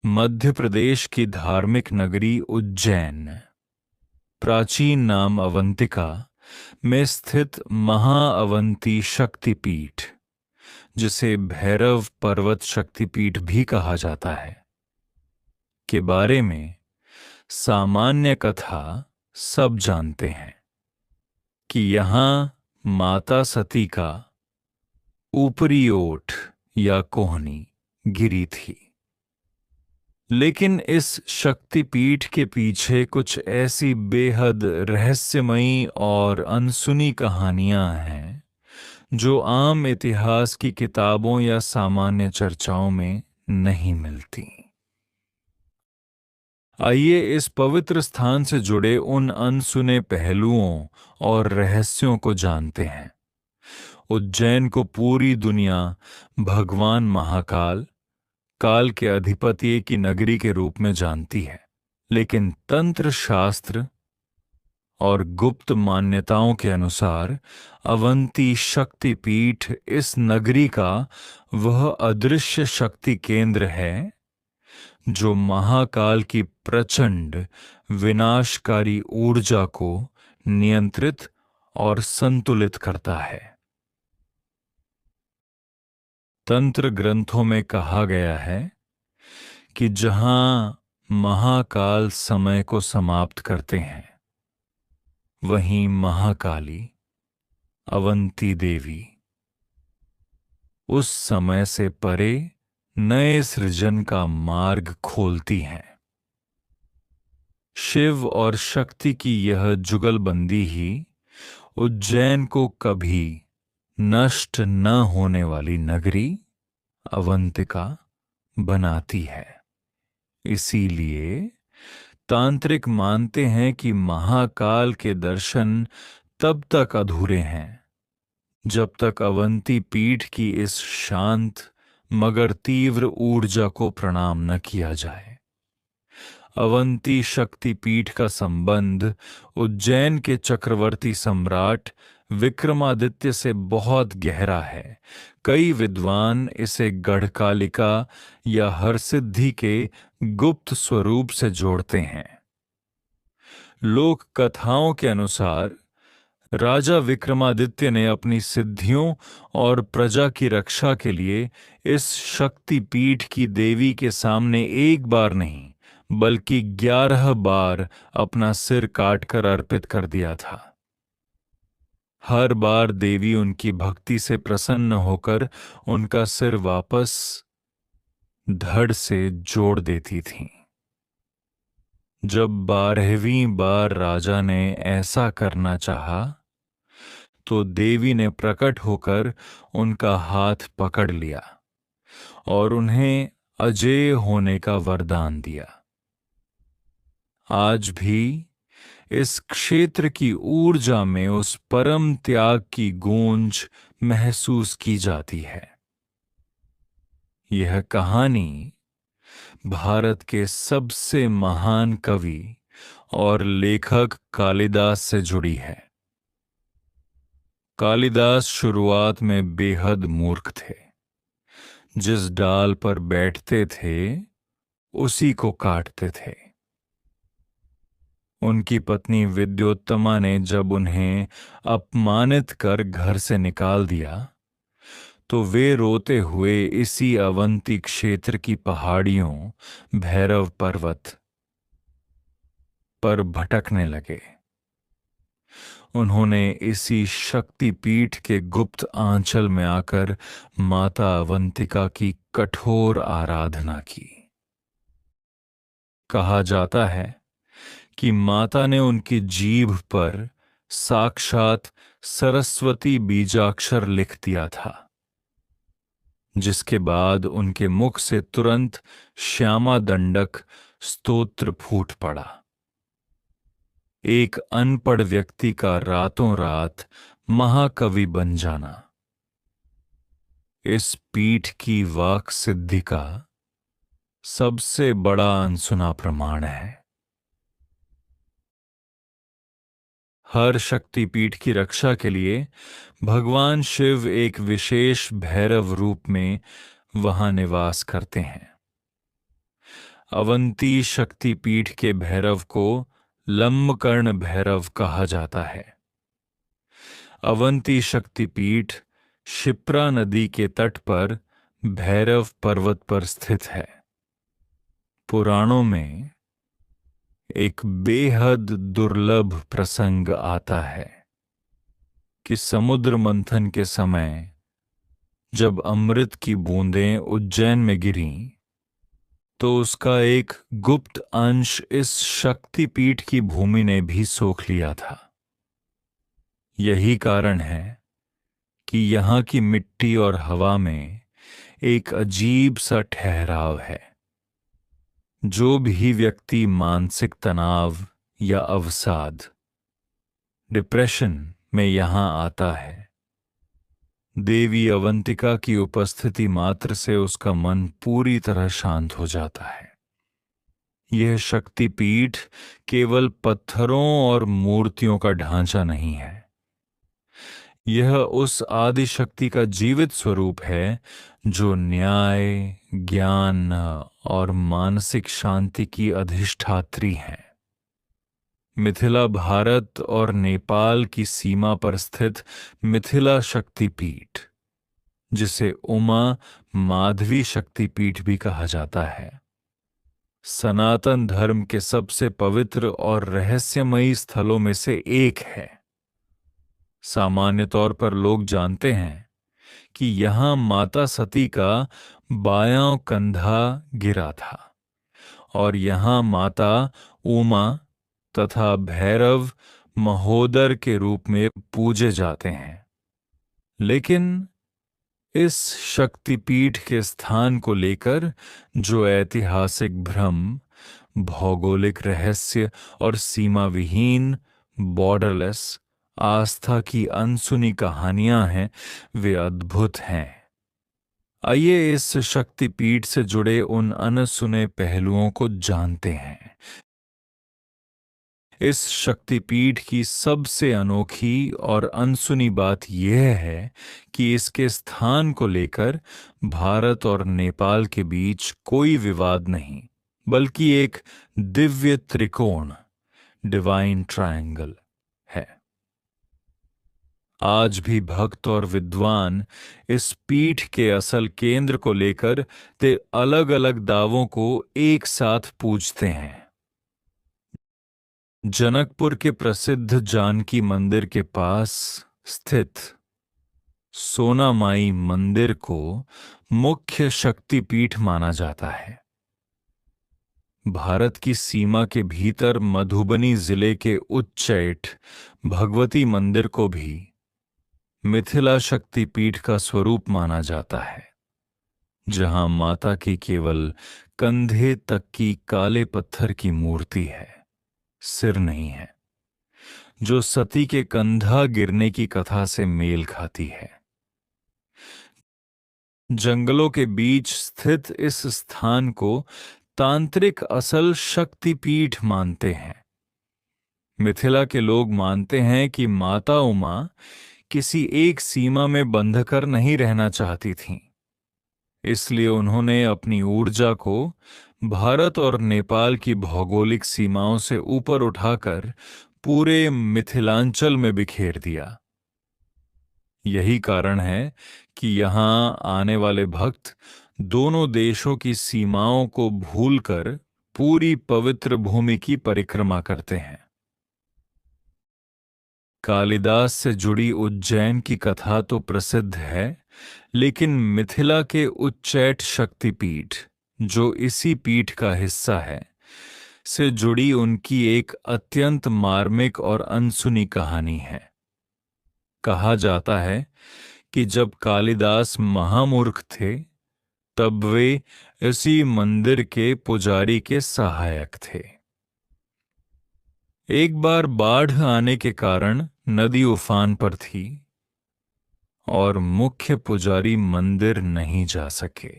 मध्य प्रदेश की धार्मिक नगरी उज्जैन, प्राचीन नाम अवंतिका, में स्थित महाअवंती शक्तिपीठ, जिसे भैरव पर्वत शक्तिपीठ भी कहा जाता है, के बारे में सामान्य कथा सब जानते हैं कि यहाँ माता सती का ऊपरी ओठ या कोहनी गिरी थी। लेकिन इस शक्तिपीठ के पीछे कुछ ऐसी बेहद रहस्यमयी और अनसुनी कहानियां हैं जो आम इतिहास की किताबों या सामान्य चर्चाओं में नहीं मिलती। आइए इस पवित्र स्थान से जुड़े उन अनसुने पहलुओं और रहस्यों को जानते हैं। उज्जैन को पूरी दुनिया भगवान महाकाल, काल के अधिपति की नगरी के रूप में जानती है, लेकिन तंत्र शास्त्र और गुप्त मान्यताओं के अनुसार अवंती शक्तिपीठ इस नगरी का वह अदृश्य शक्ति केंद्र है जो महाकाल की प्रचंड विनाशकारी ऊर्जा को नियंत्रित और संतुलित करता है। तंत्र ग्रंथों में कहा गया है कि जहां महाकाल समय को समाप्त करते हैं, वहीं महाकाली अवंती देवी उस समय से परे नए सृजन का मार्ग खोलती हैं। शिव और शक्ति की यह जुगलबंदी ही उज्जैन को कभी नष्ट न होने वाली नगरी अवंतिका बनाती है। इसीलिए तांत्रिक मानते हैं कि महाकाल के दर्शन तब तक अधूरे हैं जब तक अवंती पीठ की इस शांत मगर तीव्र ऊर्जा को प्रणाम न किया जाए। अवंती शक्तिपीठ का संबंध उज्जैन के चक्रवर्ती सम्राट विक्रमादित्य से बहुत गहरा है। कई विद्वान इसे गढ़कालिका या हरसिद्धि के गुप्त स्वरूप से जोड़ते हैं। लोक कथाओं के अनुसार राजा विक्रमादित्य ने अपनी सिद्धियों और प्रजा की रक्षा के लिए इस शक्तिपीठ की देवी के सामने एक बार नहीं बल्कि 11 बार अपना सिर काटकर अर्पित कर दिया था। हर बार देवी उनकी भक्ति से प्रसन्न होकर उनका सिर वापस धड़ से जोड़ देती थीं। जब 12वीं बार राजा ने ऐसा करना चाहा, तो देवी ने प्रकट होकर उनका हाथ पकड़ लिया और उन्हें अजेय होने का वरदान दिया। आज भी इस क्षेत्र की ऊर्जा में उस परम त्याग की गूंज महसूस की जाती है। यह कहानी भारत के सबसे महान कवि और लेखक कालिदास से जुड़ी है। कालिदास शुरुआत में बेहद मूर्ख थे। जिस डाल पर बैठते थे उसी को काटते थे। उनकी पत्नी विद्योत्तमा ने जब उन्हें अपमानित कर घर से निकाल दिया, तो वे रोते हुए इसी अवंती क्षेत्र की पहाड़ियों भैरव पर्वत पर भटकने लगे। उन्होंने इसी शक्तिपीठ के गुप्त आंचल में आकर माता अवंतिका की कठोर आराधना की। कहा जाता है कि माता ने उनकी जीभ पर साक्षात सरस्वती बीजाक्षर लिख दिया था, जिसके बाद उनके मुख से तुरंत श्यामा दंडक स्तोत्र फूट पड़ा। एक अनपढ़ व्यक्ति का रातों रात महाकवि बन जाना इस पीठ की वाक सिद्धि का सबसे बड़ा अनसुना प्रमाण है। हर शक्तिपीठ की रक्षा के लिए भगवान शिव एक विशेष भैरव रूप में वहां निवास करते हैं। अवंती शक्तिपीठ के भैरव को लंबकर्ण भैरव कहा जाता है। अवंती शक्तिपीठ क्षिप्रा नदी के तट पर भैरव पर्वत पर स्थित है। पुराणों में एक बेहद दुर्लभ प्रसंग आता है कि समुद्र मंथन के समय जब अमृत की बूंदें उज्जैन में गिरीं, तो उसका एक गुप्त अंश इस शक्तिपीठ की भूमि ने भी सोख लिया था। यही कारण है कि यहाँ की मिट्टी और हवा में एक अजीब सा ठहराव है। जो भी व्यक्ति मानसिक तनाव या अवसाद, डिप्रेशन में यहाँ आता है, देवी अवंतिका की उपस्थिति मात्र से उसका मन पूरी तरह शांत हो जाता है। यह शक्तिपीठ केवल पत्थरों और मूर्तियों का ढांचा नहीं है। यह उस आदि शक्ति का जीवित स्वरूप है जो न्याय, ज्ञान और मानसिक शांति की अधिष्ठात्री है। मिथिला भारत और नेपाल की सीमा पर स्थित मिथिला शक्तिपीठ, जिसे उमा माधवी शक्तिपीठ भी कहा जाता है, सनातन धर्म के सबसे पवित्र और रहस्यमयी स्थलों में से एक है। सामान्य तौर पर लोग जानते हैं कि यहां माता सती का बायां कंधा गिरा था और यहां माता उमा तथा भैरव महोदर के रूप में पूजे जाते हैं। लेकिन इस शक्तिपीठ के स्थान को लेकर जो ऐतिहासिक भ्रम, भौगोलिक रहस्य और सीमा विहीन बॉर्डरलेस आस्था की अनसुनी कहानियां हैं, वे अद्भुत हैं। आइए इस शक्तिपीठ से जुड़े उन अनसुने पहलुओं को जानते हैं। इस शक्तिपीठ की सबसे अनोखी और अनसुनी बात यह है कि इसके स्थान को लेकर भारत और नेपाल के बीच कोई विवाद नहीं, बल्कि एक दिव्य त्रिकोण, डिवाइन ट्रायंगल है। आज भी भक्त और विद्वान इस पीठ के असल केंद्र को लेकर ते अलग अलग दावों को एक साथ पूजते हैं। जनकपुर के प्रसिद्ध जानकी मंदिर के पास स्थित सोनामाई मंदिर को मुख्य शक्तिपीठ माना जाता है। भारत की सीमा के भीतर मधुबनी जिले के उच्चैठ भगवती मंदिर को भी मिथिला शक्तिपीठ का स्वरूप माना जाता है, जहां माता की केवल कंधे तक की काले पत्थर की मूर्ति है, सिर नहीं है, जो सती के कंधा गिरने की कथा से मेल खाती है। जंगलों के बीच स्थित इस स्थान को तांत्रिक असल शक्तिपीठ मानते हैं। मिथिला के लोग मानते हैं कि माता उमा किसी एक सीमा में बंधकर नहीं रहना चाहती थीं। इसलिए उन्होंने अपनी ऊर्जा को भारत और नेपाल की भौगोलिक सीमाओं से ऊपर उठाकर पूरे मिथिलांचल में बिखेर दिया। यही कारण है कि यहां आने वाले भक्त दोनों देशों की सीमाओं को भूलकर पूरी पवित्र भूमि की परिक्रमा करते हैं। कालिदास से जुड़ी उज्जैन की कथा तो प्रसिद्ध है, लेकिन मिथिला के उच्चैठ शक्तिपीठ, जो इसी पीठ का हिस्सा है, से जुड़ी उनकी एक अत्यंत मार्मिक और अनसुनी कहानी है। कहा जाता है कि जब कालिदास महामूर्ख थे, तब वे इसी मंदिर के पुजारी के सहायक थे। एक बार बाढ़ आने के कारण नदी उफान पर थी और मुख्य पुजारी मंदिर नहीं जा सके।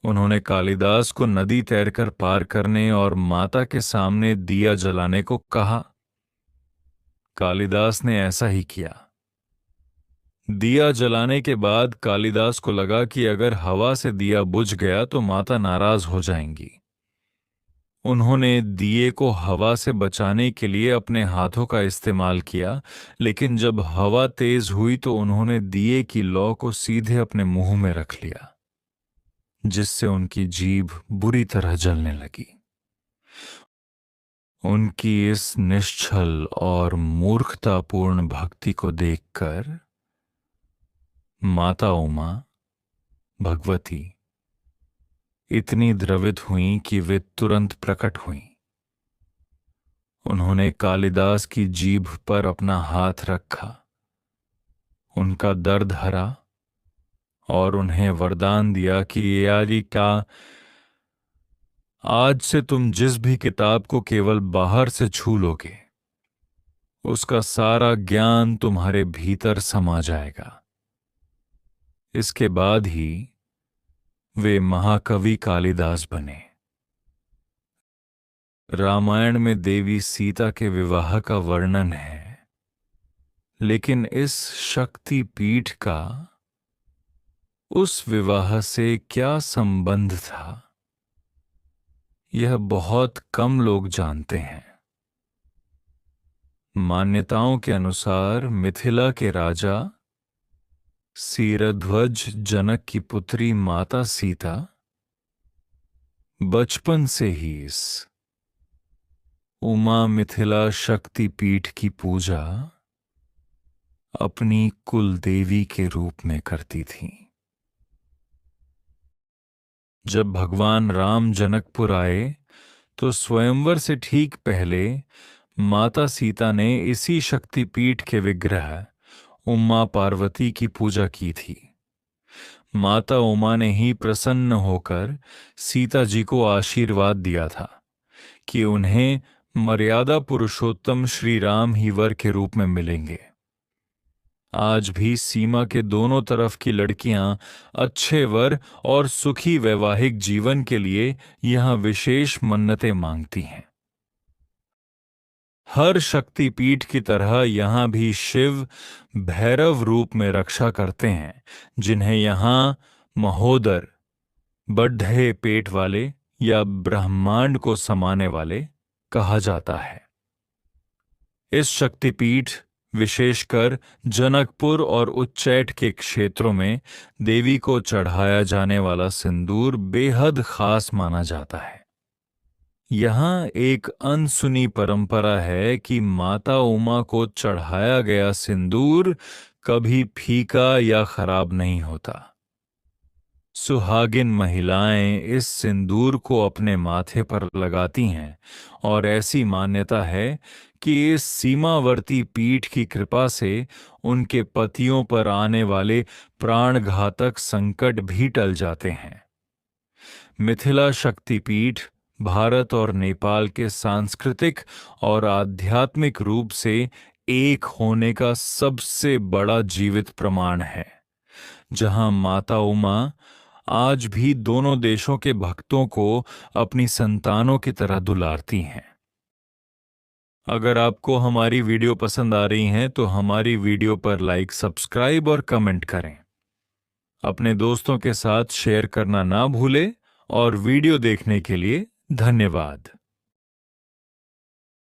उन्होंने कालिदास को नदी तैरकर पार करने और माता के सामने दिया जलाने को कहा। कालिदास ने ऐसा ही किया। दिया जलाने के बाद कालिदास को लगा कि अगर हवा से दिया बुझ गया तो माता नाराज हो जाएंगी। उन्होंने दिए को हवा से बचाने के लिए अपने हाथों का इस्तेमाल किया, लेकिन जब हवा तेज हुई तो उन्होंने दिए की लौ को सीधे अपने मुंह में रख लिया, जिससे उनकी जीभ बुरी तरह जलने लगी। उनकी इस निश्छल और मूर्खतापूर्ण भक्ति को देखकर माता उमा, भगवती, इतनी द्रवित हुईं कि वे तुरंत प्रकट हुईं। उन्होंने कालिदास की जीभ पर अपना हाथ रखा, उनका दर्द हरा और उन्हें वरदान दिया कि यारी का आज से तुम जिस भी किताब को केवल बाहर से छू लोगे, उसका सारा ज्ञान तुम्हारे भीतर समा जाएगा। इसके बाद ही वे महाकवि कालिदास बने। रामायण में देवी सीता के विवाह का वर्णन है, लेकिन इस शक्ति पीठ का उस विवाह से क्या संबंध था, यह बहुत कम लोग जानते हैं। मान्यताओं के अनुसार मिथिला के राजा सीरध्वज जनक की पुत्री माता सीता बचपन से ही इस उमा मिथिला शक्ति पीठ की पूजा अपनी कुल देवी के रूप में करती थी। जब भगवान राम जनकपुर आए तो स्वयंवर से ठीक पहले माता सीता ने इसी शक्तिपीठ के विग्रह उमा पार्वती की पूजा की थी। माता उमा ने ही प्रसन्न होकर सीता जी को आशीर्वाद दिया था कि उन्हें मर्यादा पुरुषोत्तम श्री राम ही वर के रूप में मिलेंगे। आज भी सीमा के दोनों तरफ की लड़कियां अच्छे वर और सुखी वैवाहिक जीवन के लिए यहां विशेष मन्नतें मांगती हैं। हर शक्तिपीठ की तरह यहां भी शिव भैरव रूप में रक्षा करते हैं, जिन्हें यहां महोदर, बढ़े पेट वाले या ब्रह्मांड को समाने वाले कहा जाता है। इस शक्तिपीठ विशेषकर जनकपुर और उच्चैठ के क्षेत्रों में देवी को चढ़ाया जाने वाला सिंदूर बेहद खास माना जाता है। यहाँ एक अनसुनी परंपरा है कि माता उमा को चढ़ाया गया सिंदूर कभी फीका या खराब नहीं होता। सुहागिन महिलाएं इस सिंदूर को अपने माथे पर लगाती हैं और ऐसी मान्यता है कि इस सीमावर्ती पीठ की कृपा से उनके पतियों पर आने वाले प्राणघातक संकट भी टल जाते हैं। मिथिला शक्तिपीठ भारत और नेपाल के सांस्कृतिक और आध्यात्मिक रूप से एक होने का सबसे बड़ा जीवित प्रमाण है, जहां माता उमा आज भी दोनों देशों के भक्तों को अपनी संतानों की तरह दुलारती हैं। अगर आपको हमारी वीडियो पसंद आ रही हैं तो हमारी वीडियो पर लाइक, सब्सक्राइब और कमेंट करें। अपने दोस्तों के साथ शेयर करना ना भूलें और वीडियो देखने के लिए धन्यवाद।